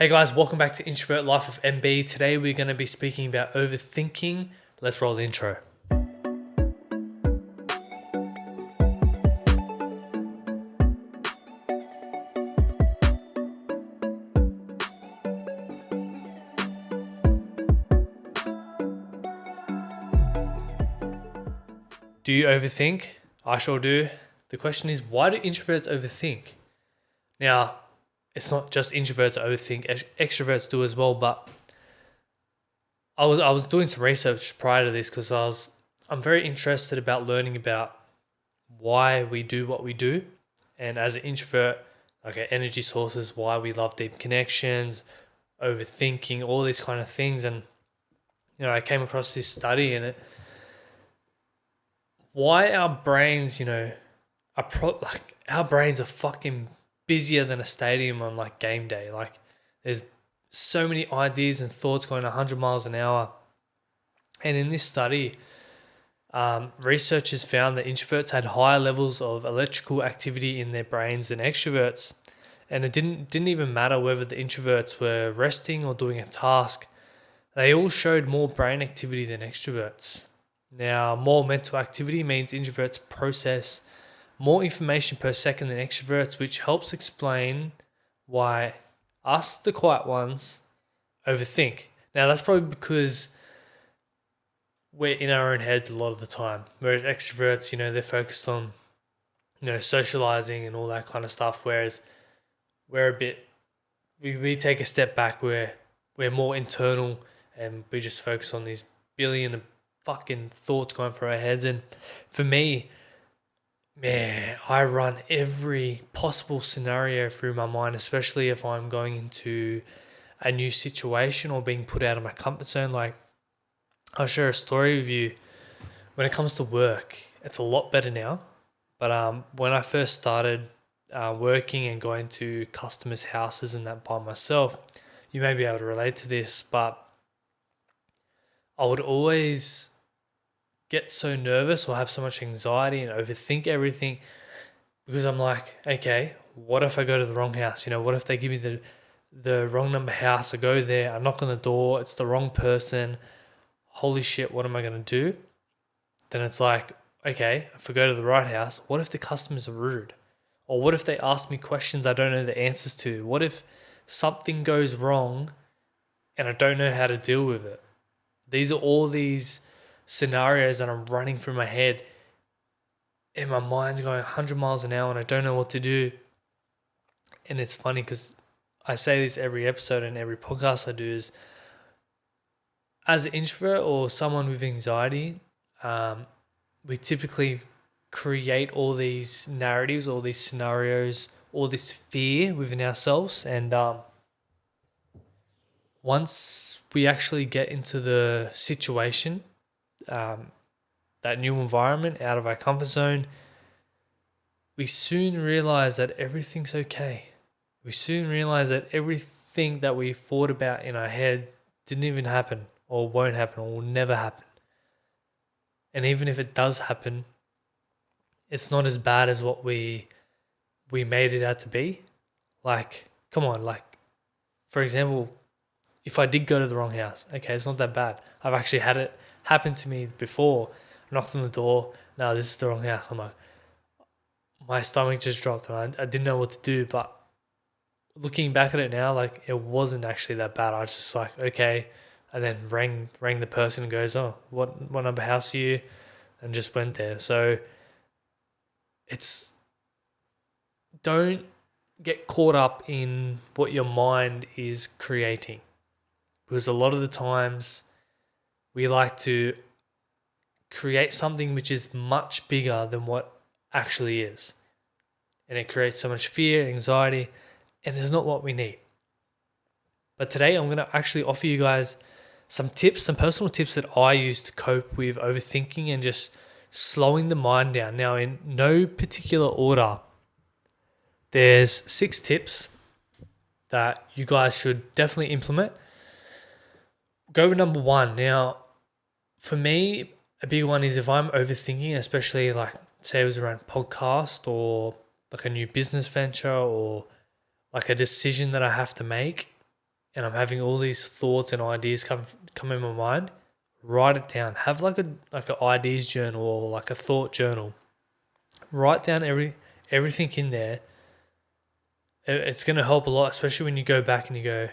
Hey guys, welcome back to Introvert Life of MB. Today we're going to be speaking about overthinking. Let's roll the intro. Do you overthink? I sure do. The question is, why do introverts overthink? Now, it's not just introverts that overthink, extroverts do as well, but I was doing some research prior to this because I'm very interested about learning about why we do what we do. And as an introvert, like our energy sources, why we love deep connections, overthinking, all these kind of things. And I came across this study and why our brains, our brains are fucking busier than a stadium on like game day. Like there's so many ideas and thoughts going 100 miles an hour. And in this study, researchers found that introverts had higher levels of electrical activity in their brains than extroverts. And it didn't even matter whether the introverts were resting or doing a task. They all showed more brain activity than extroverts. Now, more mental activity means introverts process more information per second than extroverts, which helps explain why us, the quiet ones, overthink. Now, that's probably because we're in our own heads a lot of the time, whereas extroverts, they're focused on, socializing and all that kind of stuff, whereas we take a step back where we're more internal and we just focus on these billion fucking thoughts going through our heads. And for me, man, I run every possible scenario through my mind, especially if I'm going into a new situation or being put out of my comfort zone. Like, I'll share a story with you. When it comes to work, it's a lot better now. But when I first started working and going to customers' houses and that by myself, you may be able to relate to this, but I would always get so nervous or have so much anxiety and overthink everything because I'm like, okay, what if I go to the wrong house? What if they give me the wrong number house? I go there, I knock on the door, it's the wrong person. Holy shit, what am I going to do? Then it's like, okay, if I go to the right house, what if the customers are rude? Or what if they ask me questions I don't know the answers to? What if something goes wrong and I don't know how to deal with it? These are all these scenarios that I'm running through my head and my mind's going 100 miles an hour and I don't know what to do. And it's funny because I say this every episode and every podcast I do is, as an introvert or someone with anxiety, we typically create all these narratives, all these scenarios, all this fear within ourselves. And once we actually get into the situation, that new environment, out of our comfort zone, we soon realize that everything's okay. We soon realize that everything that we thought about in our head didn't even happen or won't happen or will never happen. And even if it does happen, it's not as bad as what we made it out to be. Like, come on, like, for example, if I did go to the wrong house, okay, it's not that bad. I've actually had it happen to me before. I knocked on the door, no, this is the wrong house. I'm like, my stomach just dropped and I didn't know what to do. But looking back at it now, like, it wasn't actually that bad. I was just like, okay, and then rang the person and goes, oh, what number house are you? And just went there. So don't get caught up in what your mind is creating, because a lot of the times we like to create something which is much bigger than what actually is. And it creates so much fear, anxiety, and it's not what we need. But today I'm going to actually offer you guys some personal tips that I use to cope with overthinking and just slowing the mind down. Now, in no particular order, there's 6 tips that you guys should definitely implement. Go with number 1. Now, for me, a big one is if I'm overthinking, especially like say it was around podcast or like a new business venture or like a decision that I have to make, and I'm having all these thoughts and ideas come in my mind, write it down. Have like an ideas journal or like a thought journal. Write down everything in there. It's going to help a lot, especially when you go back and you go,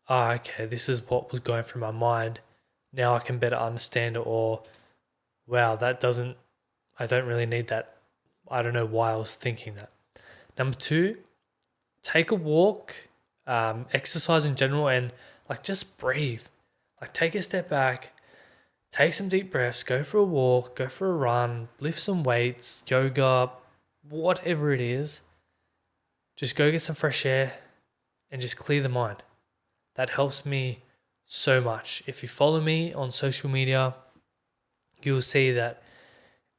okay, this is what was going through my mind. Now I can better understand it. Or, wow, I don't really need that. I don't know why I was thinking that. Number 2, take a walk, exercise in general, and like just breathe. Like take a step back, take some deep breaths, go for a walk, go for a run, lift some weights, yoga, whatever it is. Just go get some fresh air and just clear the mind. That helps me so much. If you follow me on social media, you'll see that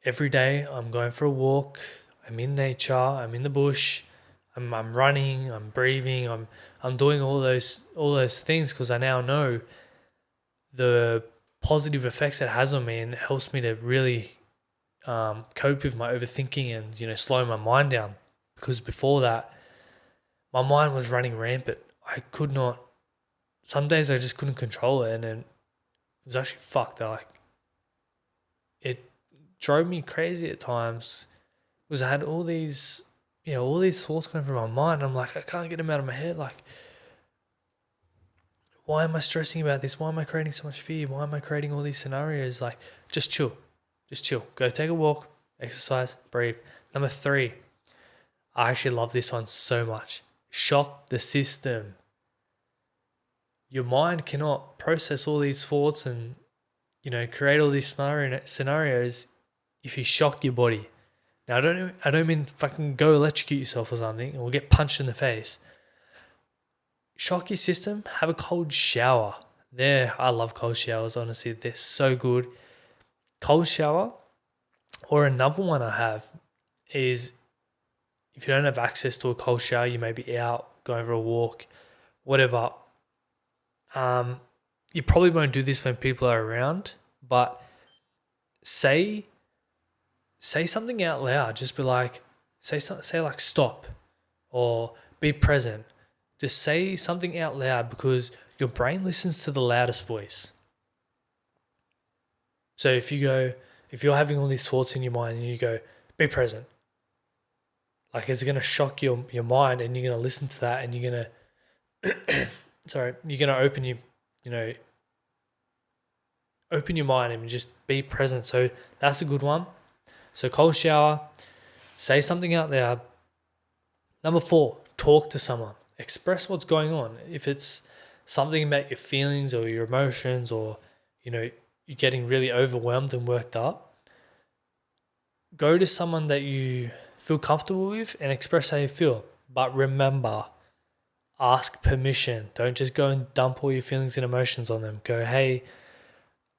every day I'm going for a walk, I'm in nature, I'm in the bush, I'm running, I'm breathing, I'm doing all those things because I now know the positive effects it has on me, and it helps me to really cope with my overthinking and slow my mind down. Because before that, my mind was running rampant. I could not. Some days I just couldn't control it, and then it was actually fucked. Like it drove me crazy at times because I had all these thoughts going through my mind. I'm like, I can't get them out of my head. Like, why am I stressing about this? Why am I creating so much fear? Why am I creating all these scenarios? Like, just chill. Just chill. Go take a walk, exercise, breathe. Number 3, I actually love this one so much. Shock the system. Your mind cannot process all these thoughts and, create all these scenarios if you shock your body. Now, I don't mean fucking go electrocute yourself or something or get punched in the face. Shock your system, have a cold shower. I love cold showers, honestly. They're so good. Cold shower, or another one I have is if you don't have access to a cold shower, you may be out, going for a walk, whatever. You probably won't do this when people are around, but say something out loud. Just be like, say like stop or be present. Just say something out loud because your brain listens to the loudest voice. So if you're having all these thoughts in your mind and you go, be present, like it's going to shock your mind, and you're going to listen to that, and you're going to, you're going to open your mind and just be present. So that's a good one. So cold shower, say something out loud. Number 4, talk to someone. Express what's going on. If it's something about your feelings or your emotions, or, you're getting really overwhelmed and worked up, go to someone that you feel comfortable with and express how you feel. But remember, ask permission. Don't just go and dump all your feelings and emotions on them. Go, hey,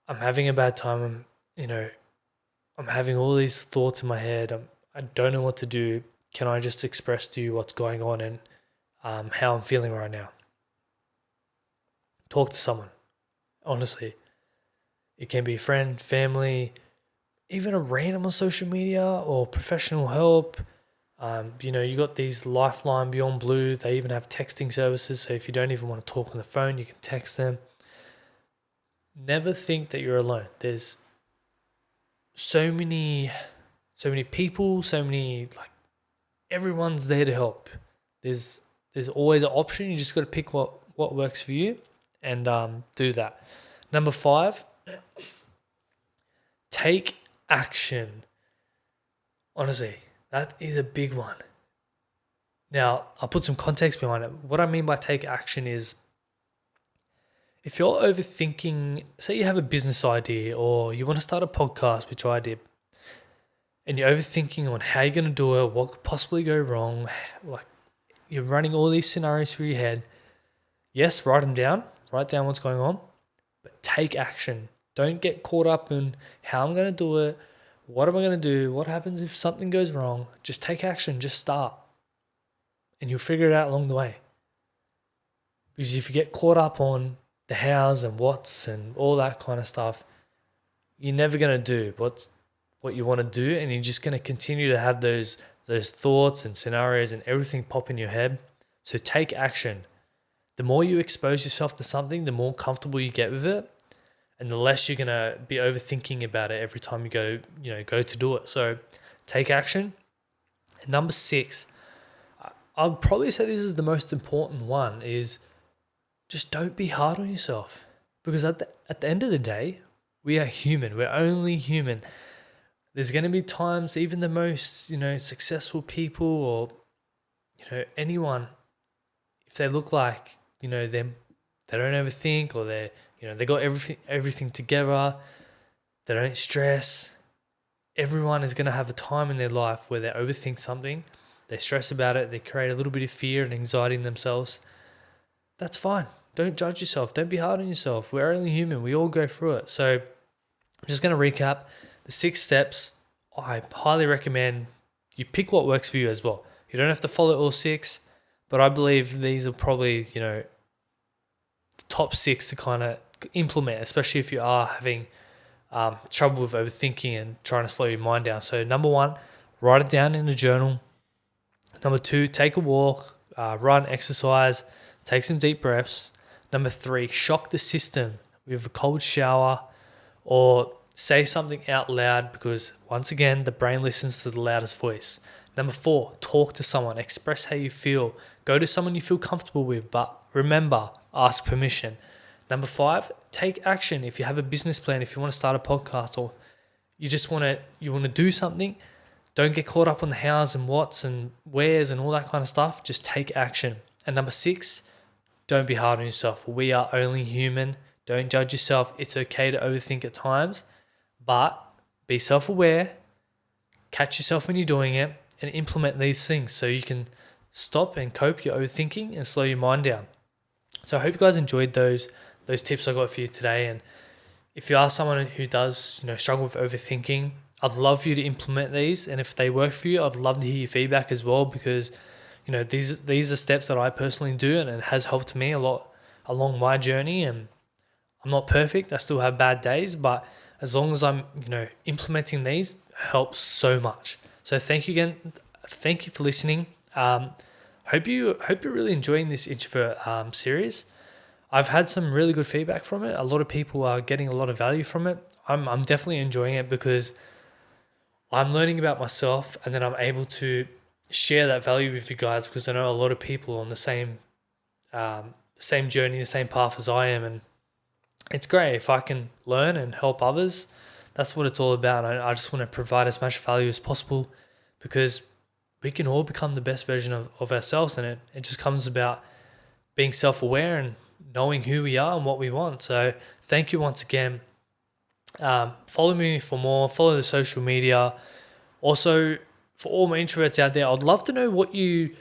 I'm having a bad time. I'm having all these thoughts in my head. I don't know what to do. Can I just express to you what's going on and how I'm feeling right now? Talk to someone. Honestly, it can be a friend, family, even a random on social media, or professional help. You got these Lifeline, Beyond Blue. They even have texting services. So if you don't even want to talk on the phone, you can text them. Never think that you're alone. There's so many people, everyone's there to help. There's always an option. You just got to pick what works for you and do that. Number 5, take action. Honestly, that is a big one. Now, I'll put some context behind it. What I mean by take action is, if you're overthinking, say you have a business idea or you want to start a podcast, which I did, and you're overthinking on how you're going to do it, what could possibly go wrong, like you're running all these scenarios through your head. Yes, write them down. Write down what's going on, but take action. Don't get caught up in how I'm going to do it. What am I going to do? What happens if something goes wrong? Just take action. Just start. And you'll figure it out along the way. Because if you get caught up on the hows and whats and all that kind of stuff, you're never going to do what you want to do, and you're just going to continue to have those thoughts and scenarios and everything pop in your head. So take action. the more you expose yourself to something, the more comfortable you get with it, and the less you're gonna be overthinking about it every time you go to do it. So take action. And number 6, I'll probably say this is the most important one, is just don't be hard on yourself. Because at the end of the day, we are human. We're only human. There's going to be times, even the most, successful people, or, anyone, if they look like, them, they don't overthink, or they got everything together, they don't stress. Everyone is going to have a time in their life where they overthink something, they stress about it, they create a little bit of fear and anxiety in themselves. That's fine. Don't judge yourself. Don't be hard on yourself. We're only human. We all go through it. So I'm just going to recap the 6 steps. I highly recommend you pick what works for you as well. You don't have to follow all 6, but I believe these are probably, the top 6 to kind of implement, especially if you are having trouble with overthinking and trying to slow your mind down. So number 1, write it down in a journal. Number 2, take a walk, run, exercise, take some deep breaths. Number 3, shock the system with a cold shower, or say something out loud, because once again, the brain listens to the loudest voice. Number 4, talk to someone, express how you feel. Go to someone you feel comfortable with, but remember, ask permission. Number 5, take action. If you have a business plan, if you want to start a podcast, or you just want to do something, don't get caught up on the hows and whats and wheres and all that kind of stuff. Just take action. And number 6, don't be hard on yourself. We are only human. Don't judge yourself. It's okay to overthink at times, but be self-aware, catch yourself when you're doing it, and implement these things so you can stop and cope your overthinking and slow your mind down. So I hope you guys enjoyed those tips I got for you today. And if you are someone who does, struggle with overthinking, I'd love for you to implement these. And if they work for you, I'd love to hear your feedback as well, because these are steps that I personally do, and it has helped me a lot along my journey. And I'm not perfect. I still have bad days, but as long as I'm, implementing these, it helps so much. So thank you again. Thank you for listening. Hope you're really enjoying this introvert series. I've had some really good feedback from it. A lot of people are getting a lot of value from it. I'm definitely enjoying it because I'm learning about myself, and then I'm able to share that value with you guys, because I know a lot of people on the same journey, the same path as I am, and it's great if I can learn and help others. That's what it's all about. I just want to provide as much value as possible, because we can all become the best version of ourselves, and it just comes about being self-aware and knowing who we are and what we want. So thank you once again. Follow me for more. Follow the social media. Also, for all my introverts out there, I'd love to know what you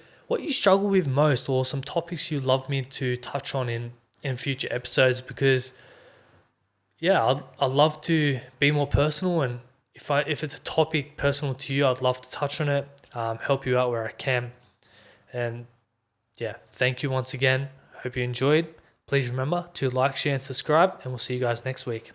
struggle with most, or some topics you'd love me to touch on in future episodes, because I'd love to be more personal, and if it's a topic personal to you, I'd love to touch on it, help you out where I can. And thank you once again. Hope you enjoyed. Please remember to like, share, and subscribe, and we'll see you guys next week.